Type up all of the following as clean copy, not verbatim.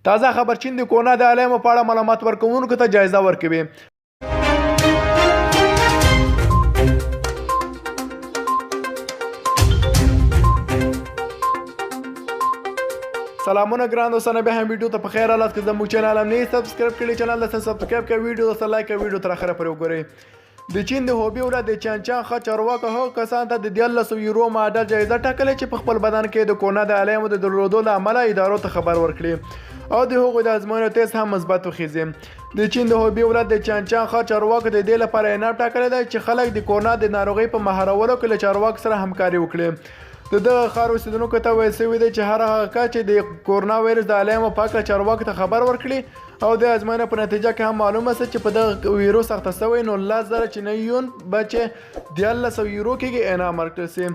تازه خبر چین د کرونا د علایمو په اړه معلومات ورکوونکو ته جایزه ورکوي. سلامونه ګران دوستانو، بیا هم ویډیو ته په خیر حالت کې زموږ چینل هم نه سبسکرایب کړئ، چینل ته سبسکرایب کړئ، ویډیو ته لایک کړئ، ویډیو تر اخره پورې وګورئ. د چین د هوبي ولایت د چانچان ښه چارواکو هغو کسانو ته د 1300 یورو معادل جایزه ټاکلې چې په خپل بدن کې د کرونا د علایمو د درلودو له امله ادارو ته خبر ورکړي او د هغوی د ازموینو ټیسټ هم مثبت وخیږي. د چین د هوبي ولایت د چانچان ښه چارواکو د دې لپاره انعام ټاکلی دی چې خلک د کرونا د ناروغۍ په مهارولو کې له چارواکو سره همکاري وکړي. د دغه ښار اوسېدونکو ته ویل شوي دی چې هر هغه کس چې د کرونا ویروس د علایمو په هکله چارواکو ته خبر ورکړي او د ازموینې په نتیجه کې هم معلومه شي چې په دغه ویروس اخته شوی نو 10,000 چیناییون به چې 1300 یورو کېږي انعام ورکړل شي.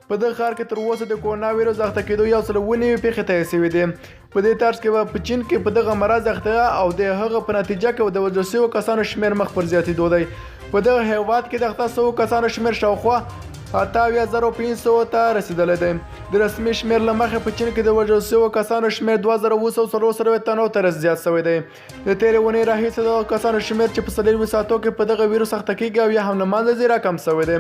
په دغه ښار کې تر اوسه د کرونا ویروس اخته کېدو 190 پیښې تایید شوي دي. په دې طرز کې به په چین کې په دغه مرض اخته او د هغه په نتیجه کې د وژل شویو کسانو شمېر مخ پر زیاتېدو دی. په دغه هېواد کې د اخته شویو کسانو شمېر شاوخوا 58,500 ته رسیدلی دی. د رسمي شمېر له مخې په چین کې د وژل شویو کسانو شمېر 2,240 تنو ته زیات شوی دی. د تېرې اونۍ راهیسې دغه کسانو شمېر چې په 4 ساعتو کې په دغه ویروس اخته کېږي او یا هم له منځه ځي راکم شوی دی.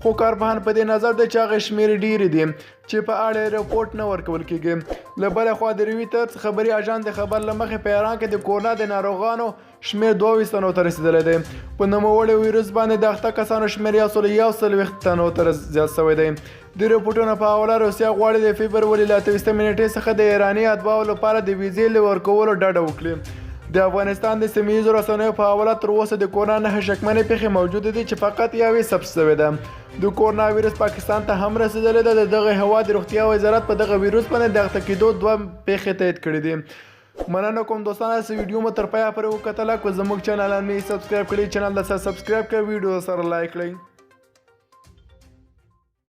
خو کارپوهان په دې نظر دی چې هغه شمېرې ډېرې دي چې په اړه رپورټ نه ورکول کېږي. له بله خوا د رویټرز خبري اژانس د خبر له مخې په ایران کې د کرونا د ناروغانو شمېر 22 تنو ته رسیدلی دی. په نوموړي ویروس باندې د اخته کسانو شمېر 140 تنو ته زیات شوی دی. د رپورټونو په حواله روسیه غواړي د فبروري له 28 نیټې څخه د ایراني اتباعو لپاره د ویزې له ورکولو ډډه وکړي. د افغانستان د سیمه ییزو رسنیو په حواله تر اوسه د کرونا 9 شکمنې پیښې موجودې دي چې فقط یوې ثبت شوې ده. د کرونا ویروس پاکستان ته هم رسیدلی ده. د دغه هېواد د روغتیا وزارت په دغه ویروس باندې د اخته کېدو 2 پیښې تایید کړي دي. مننه کوم دوستانو چې ویډیو مو تر پایه پورې وکتله. که زموږ چینل هم نه سبسکرایب کړئ، چینل ته سبسکرایب کړئ، ویډیو سره لایک کړئ.